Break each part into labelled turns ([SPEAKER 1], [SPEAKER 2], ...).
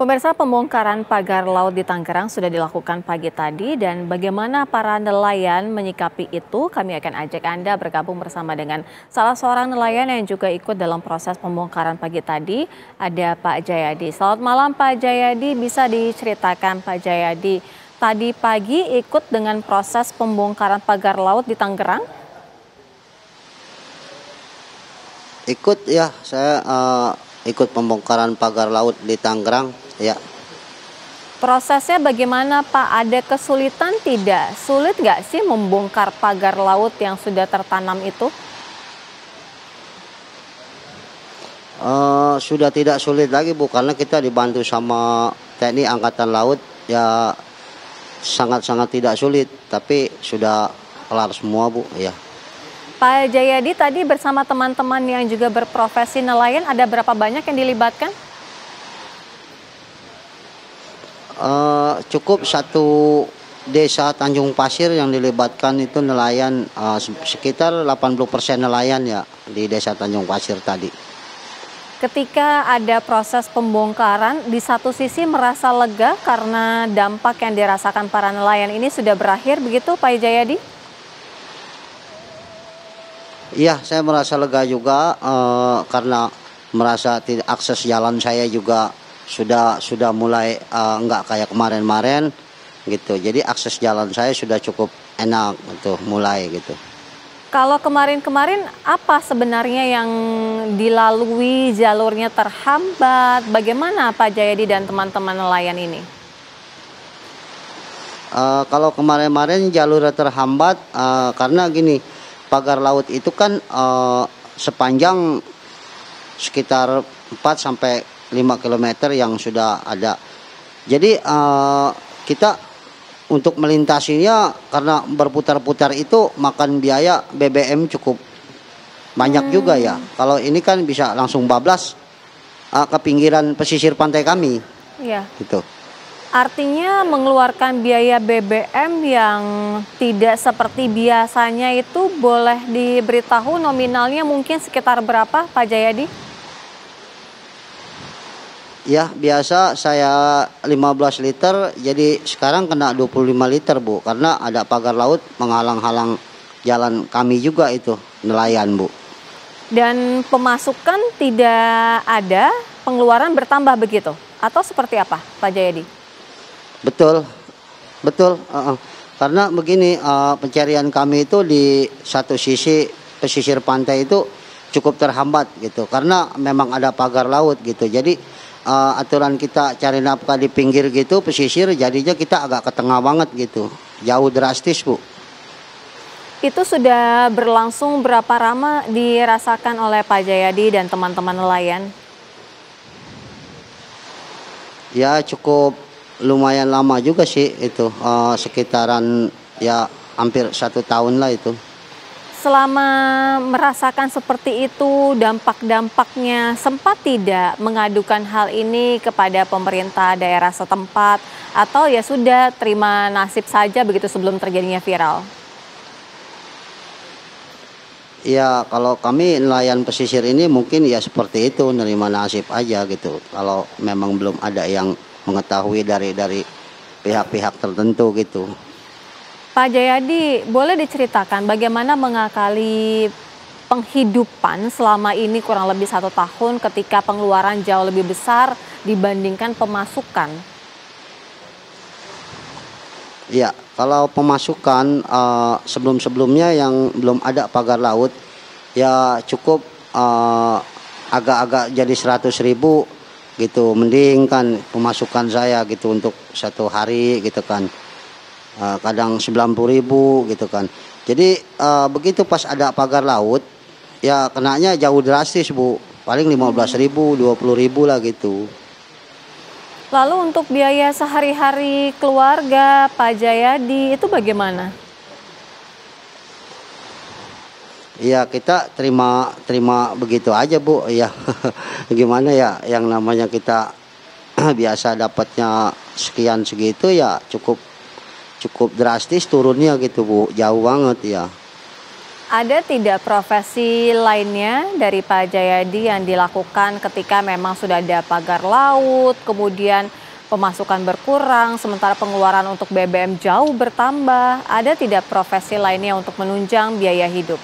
[SPEAKER 1] Pemirsa, pembongkaran pagar laut di Tangerang sudah dilakukan pagi tadi dan bagaimana para nelayan menyikapi itu, kami akan ajak Anda bergabung bersama dengan salah seorang nelayan yang juga ikut dalam proses pembongkaran pagi tadi, ada Pak Jayadi. Selamat malam Pak Jayadi, bisa diceritakan Pak Jayadi, tadi pagi ikut dengan proses pembongkaran pagar laut di Tangerang?
[SPEAKER 2] Ikut ya, saya ikut pembongkaran pagar laut di Tangerang ya.
[SPEAKER 1] Prosesnya bagaimana Pak? Ada kesulitan tidak? Sulit nggak sih membongkar pagar laut yang sudah tertanam itu?
[SPEAKER 2] Sudah tidak sulit lagi Bu, karena kita dibantu sama TNI Angkatan Laut ya, sangat-sangat tidak sulit, tapi sudah kelar semua Bu ya.
[SPEAKER 1] Pak Jayadi tadi bersama teman-teman yang juga berprofesi nelayan, ada berapa banyak yang dilibatkan?
[SPEAKER 2] Cukup satu desa Tanjung Pasir yang dilibatkan itu nelayan, sekitar 80% nelayan ya di desa Tanjung Pasir tadi.
[SPEAKER 1] Ketika ada proses pembongkaran, di satu sisi merasa lega karena dampak yang dirasakan para nelayan ini sudah berakhir, begitu Pak Jayadi?
[SPEAKER 2] Iya, saya merasa lega juga karena merasa akses jalan saya juga sudah mulai nggak kayak kemarin-kemarin gitu. Jadi akses jalan saya sudah cukup enak untuk mulai gitu.
[SPEAKER 1] Kalau kemarin-kemarin apa sebenarnya yang dilalui, jalurnya terhambat? Bagaimana Pak Jayadi dan teman-teman nelayan ini?
[SPEAKER 2] Kalau kemarin-kemarin jalurnya terhambat karena gini, pagar laut itu kan sepanjang sekitar 4 sampai 5 km yang sudah ada. Jadi kita untuk melintasinya karena berputar-putar itu makan biaya BBM cukup banyak juga ya. Kalau ini kan bisa langsung bablas ke pinggiran pesisir pantai kami.
[SPEAKER 1] Iya.
[SPEAKER 2] Gitu.
[SPEAKER 1] Artinya mengeluarkan biaya BBM yang tidak seperti biasanya itu boleh diberitahu nominalnya mungkin sekitar berapa Pak Jayadi?
[SPEAKER 2] Ya, biasa saya 15 liter, jadi sekarang kena 25 liter Bu, karena ada pagar laut menghalang-halang jalan kami juga itu, nelayan Bu.
[SPEAKER 1] Dan pemasukan tidak ada, pengeluaran bertambah begitu? Atau seperti apa Pak Jayadi?
[SPEAKER 2] Betul, betul. Karena begini, pencarian kami itu di satu sisi pesisir pantai itu cukup terhambat gitu, karena memang ada pagar laut gitu. Jadi aturan kita cari nafkah di pinggir gitu, pesisir, jadinya kita agak ke tengah banget gitu, jauh drastis Bu.
[SPEAKER 1] Itu sudah berlangsung berapa lama dirasakan oleh Pak Jayadi dan teman-teman nelayan?
[SPEAKER 2] Ya cukup lumayan lama juga sih itu, sekitaran ya hampir 1 tahun lah itu.
[SPEAKER 1] Selama merasakan seperti itu, dampak-dampaknya sempat tidak mengadukan hal ini kepada pemerintah daerah setempat atau ya sudah terima nasib saja begitu sebelum terjadinya viral?
[SPEAKER 2] Ya kalau kami nelayan pesisir ini mungkin ya seperti itu, nerima nasib aja gitu. Kalau memang belum ada yang mengetahui dari pihak-pihak tertentu gitu.
[SPEAKER 1] Pak Jayadi, boleh diceritakan bagaimana mengakali penghidupan selama ini kurang lebih 1 tahun ketika pengeluaran jauh lebih besar dibandingkan pemasukan?
[SPEAKER 2] Ya, kalau pemasukan sebelum-sebelumnya yang belum ada pagar laut ya cukup agak-agak jadi 100.000 gitu, mending kan pemasukan saya gitu untuk 1 hari gitu kan. Kadang 90.000 gitu kan. Jadi begitu pas ada pagar laut ya kenanya jauh drastis Bu, paling 15.000, 20.000 lah gitu.
[SPEAKER 1] Lalu untuk biaya sehari-hari keluarga Pak Jayadi itu bagaimana?
[SPEAKER 2] Ya kita terima begitu aja Bu ya. Gimana ya, yang namanya kita biasa dapatnya sekian segitu ya cukup drastis turunnya gitu Bu, jauh banget ya.
[SPEAKER 1] Ada tidak profesi lainnya dari Pak Jayadi yang dilakukan ketika memang sudah ada pagar laut, kemudian pemasukan berkurang, sementara pengeluaran untuk BBM jauh bertambah? Ada tidak profesi lainnya untuk menunjang biaya hidup?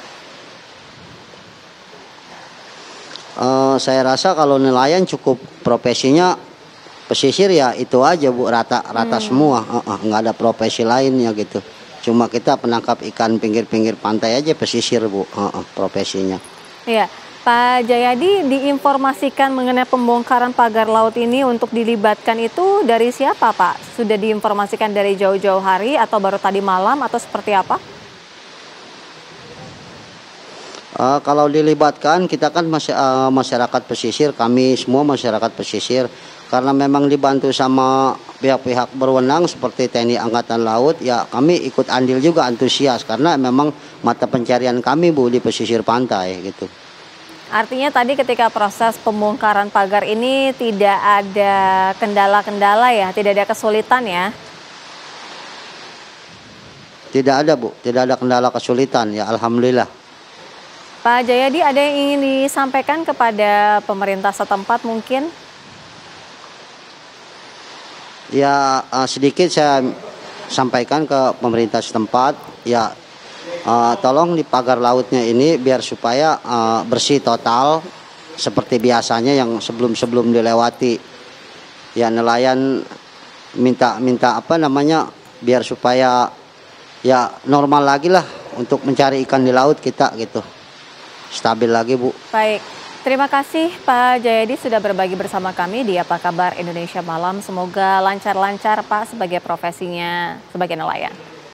[SPEAKER 2] Saya rasa kalau nelayan cukup profesinya pesisir ya itu aja Bu, rata-rata semua, nggak ada profesi lainnya gitu. Cuma kita penangkap ikan pinggir-pinggir pantai aja pesisir Bu, profesinya.
[SPEAKER 1] Iya, Pak Jayadi diinformasikan mengenai pembongkaran pagar laut ini untuk dilibatkan itu dari siapa Pak? Sudah diinformasikan dari jauh-jauh hari atau baru tadi malam atau seperti apa?
[SPEAKER 2] Kalau dilibatkan kita kan masyarakat pesisir, kami semua masyarakat pesisir. Karena memang dibantu sama pihak-pihak berwenang seperti TNI Angkatan Laut, ya kami ikut andil juga antusias karena memang mata pencarian kami Bu di pesisir pantai gitu.
[SPEAKER 1] Artinya tadi ketika proses pembongkaran pagar ini tidak ada kendala-kendala ya, tidak ada kesulitan ya?
[SPEAKER 2] Tidak ada Bu, tidak ada kendala kesulitan ya alhamdulillah.
[SPEAKER 1] Pak Jayadi, ada yang ingin disampaikan kepada pemerintah setempat mungkin?
[SPEAKER 2] Ya sedikit saya sampaikan ke pemerintah setempat ya, tolong di pagar lautnya ini biar supaya bersih total seperti biasanya yang sebelum dilewati. Ya nelayan minta apa namanya biar supaya ya normal lagi lah untuk mencari ikan di laut kita gitu. Stabil lagi Bu.
[SPEAKER 1] Baik, terima kasih Pak Jayadi sudah berbagi bersama kami di Apa Kabar Indonesia Malam. Semoga lancar-lancar Pak sebagai profesinya sebagai nelayan.